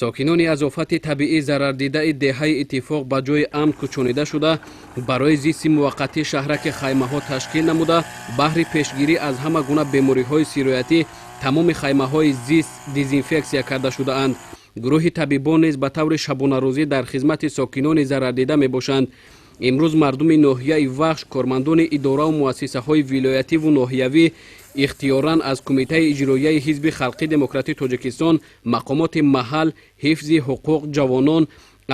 сокинони аз офати табиӣ зарардидаи деҳаи иттифоқ ба ҷои амн кӯчонида шуда барои зисти муваққатӣ шаҳраки хаймаҳо ташкил намуда баҳри пешгирӣ аз ҳама гуна бемориҳои сироятӣ тамоми хаймаҳои зист дезинфексия карда шудаанд. гурӯҳи табибон низ ба таври шабонарӯзӣ дар хизмати сокинони зарардида мебошанд. имрӯз мардуми ноҳияи вахш, кормандони идораву муассисаҳои вилоятиву ноҳиявӣ ихтиёран аз кумитаи иҷроияи ҳизби халқи демократии тоҷикистон, мақомоти маҳал, ҳифзи ҳуқуқ ҷавонон,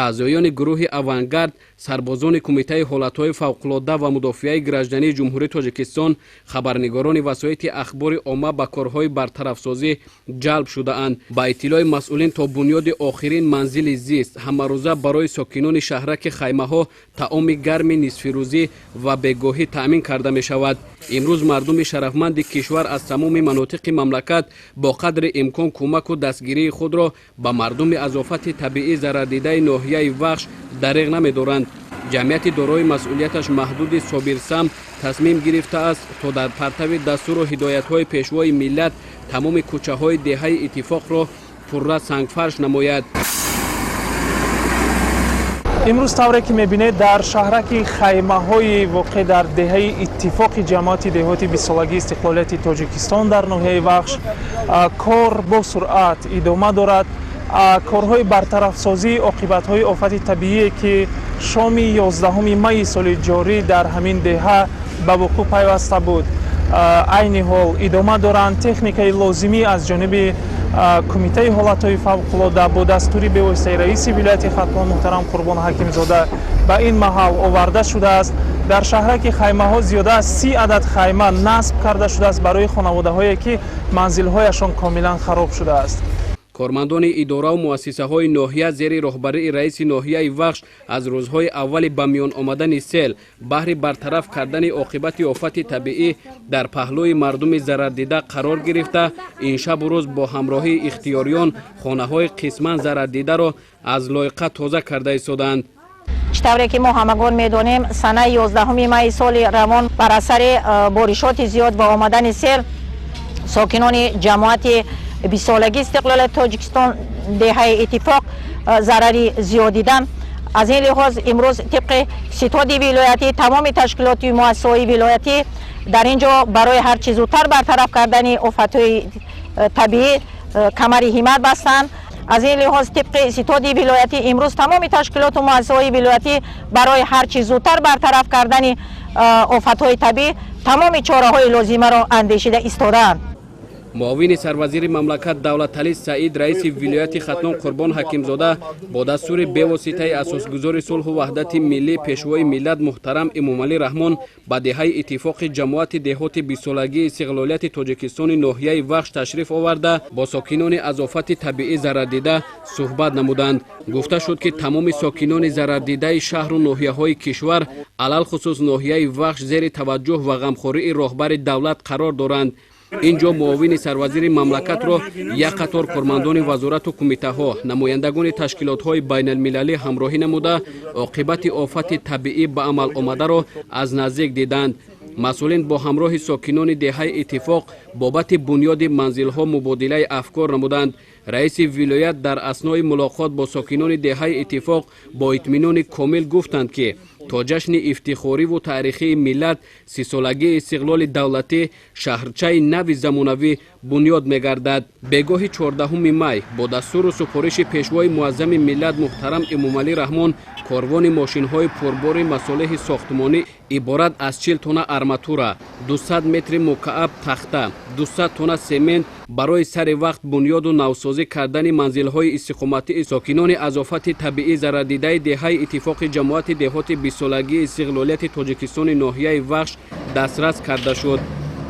аъзоёни гурӯҳи авангард, сарбозони кумитаи ҳолатҳои фавқулода ва мудофиаи граждании ҷумҳурии тоҷикистон, хабарнигорони васоити ахбори омма ба корҳои бартарафсозӣ ҷалб шудаанд. ба иттилои масъулин то бунёди охирин манзили зист ҳамарӯза барои сокинони шаҳраки хаймаҳо таоми гарми нисфирӯзӣ ва бегоҳӣ таъмин карда мешавад. имрӯз мардуми шарафманди кишвар аз тамоми манотиқи мамлакат бо қадри имкон кӯмаку дастгирии худро ба мардуми аз офати табиӣ зарардидаи ноҳияи вахш дариғ намедоранд. ҷамъияти дорои масъулияташ маҳдуди собирсам тасмим гирифтааст то дар партави дастуру ҳидоятҳои пешвои миллат тамоми кӯчаҳои деҳаи иттифоқро пурра сангфарш намояд. имрӯз тавре ки мебинед дар шаҳраки хаймаҳои воқеъ дар деҳаи иттифоқи ҷамоати деҳоти бисолагии истиқлолияти тоҷикистон дар ноҳияи вахш кор бо суръат идома дорад. корҳои бартарафсозии оқибатҳои офати табиие ки шоми 11 майи соли ҷорӣ дар ҳамин деҳа ба вуқӯъ пайваста буд айни ҳол идома доранд. техникаи лозимӣ аз ҷониби кумитаи ҳолатҳои фавқулода бо дастури бевоситаи раиси вилояти Хатлон муҳтарам Қурбон Ҳакимзода ба ин маҳал оварда шудааст. дар шаҳраки хаймаҳо зиёда аз 30 адад хайма насб карда шудааст барои хонаводаҳое ки манзилҳояшон комилан хароб шудааст. кормандони идораву муассисаҳои ноҳия зери роҳбарии раиси ноҳияи вахш аз рӯзҳои аввали ба миён омадани сел баҳри бартараф кардани оқибати офати табиӣ дар паҳлӯи мардуми зарардида қарор гирифта иншабу рӯз бо ҳамроҳии ихтиёриён хонаҳои қисман зарардидаро аз лойқа тоза карда истоданд. чӣ тавре ки мо ҳамагон медонем санаи 11 майи соли равон бар асари боришоти зиёд ва омадани сел сокинони ҷамоати бисолагии истиқлолияти тоҷикистон деҳаи иттифоқ зарари зиёд диданд. аз ин лиҳоз имрӯз тибқи ситоди вилоятӣ тамоми ташкилоти муассисаҳои вилоятӣ дар ин ҷо барои ҳар чӣ зудтар бартараф кардани офатҳои табиӣ камари ҳимат бастанд. аз ин лиҳоз тибқи ситоди вилоятӣ имрӯз тамоми ташкилоту муассисаҳои вилоятӣ барои ҳар чӣ зудтар бартараф кардани офатҳои табиӣ тамоми чораҳои лозимаро андешида истодаанд. муовини сарвазири мамлакат давлатали саид раиси вилояти Хатлон Қурбон Ҳакимзода бо дастури бевоситаи асосгузори сулҳу ваҳдати миллӣ пешвои миллат муҳтарам Эмомалӣ Раҳмон ба деҳаи иттифоқи ҷамоати деҳоти бисолагии истиқлолияти тоҷикистони ноҳияи вахш ташриф оварда бо сокинони аз офати табиӣ зарардида суҳбат намуданд. гуфта шуд ки тамоми сокинони зарардидаи шаҳру ноҳияҳои кишвар алалхусус ноҳияи вахш зери таваҷҷӯҳ ва ғамхории роҳбари давлат қарор доранд. ин ҷо муовини сарвазири мамлакатро як қатор кормандони вазорату кумитаҳо намояндагони ташкилотҳои байналмилалӣ ҳамроҳӣ намуда оқибати офати табиӣ ба амал омадаро аз наздик диданд. масъулин бо ҳамроҳи сокинони деҳаи иттифоқ бобати бунёди манзилҳо мубодилаи афкор намуданд. раиси вилоят дар аснои мулоқот бо сокинони деҳаи иттифоқ бо итминони комил гуфтанд ки то ҷашни ифтихориву таърихии миллат сисолагии истиқлоли давлатӣ шаҳрчаи нави замонавӣ бунёд мегардад. бегоҳи 14 май бо дастуру супориши пешвои муаззами миллат муҳтарам Эмомалӣ Раҳмон корвони мошинҳои пурбори масолиҳи сохтмонӣ иборат аз 40 тонна арматура, 200 метри мукааб тахта, 200 тонна семент барои сари вақт бунёду навсозӣ кардани манзилҳои истиқоматии сокинони аз офати табиӣ зарардидаи деҳаи иттифоқи ҷамоати деҳоти бисолагии истиқлолияти тоҷикистони ноҳияи вахш дастрас карда шуд.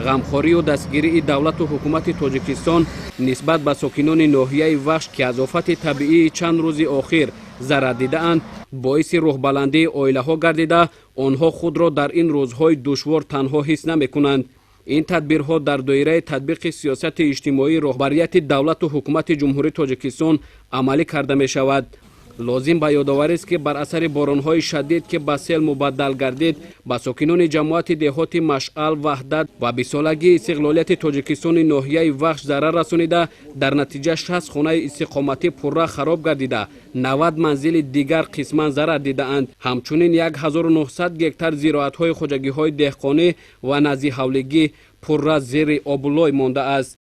ғамхорию дастгирии давлату ҳукумати тоҷикистон нисбат ба сокинони ноҳияи вахш ки аз офати табиии чанд рӯзи охир зарардидаанд боиси рӯҳбаландии оилаҳо гардида онҳо худро дар ин рӯзҳои душвор танҳо ҳис намекунанд. ин тадбирҳо дар доираи татбиқи сиёсати иҷтимоии роҳбарияти давлату ҳукумати ҷумҳурии тоҷикистон амалӣ карда мешавад. лозим ба ёдоварист ки бар асари боронҳои шадид ки ба сел мубаддал гардид ба сокинони ҷамоати деҳоти машъал ваҳдат ва бисолагии истиқлолияти тоҷикистони ноҳияи вахш зарар расонида дар натиҷа 60 хонаи истиқоматӣ пурра хароб гардида 90 манзили дигар қисман зарар дидаанд. ҳамчунин 1900 гектар зироатҳои хоҷагиҳои деҳқонӣ ва назди ҳавлигӣ пурра зери обулой монда аст.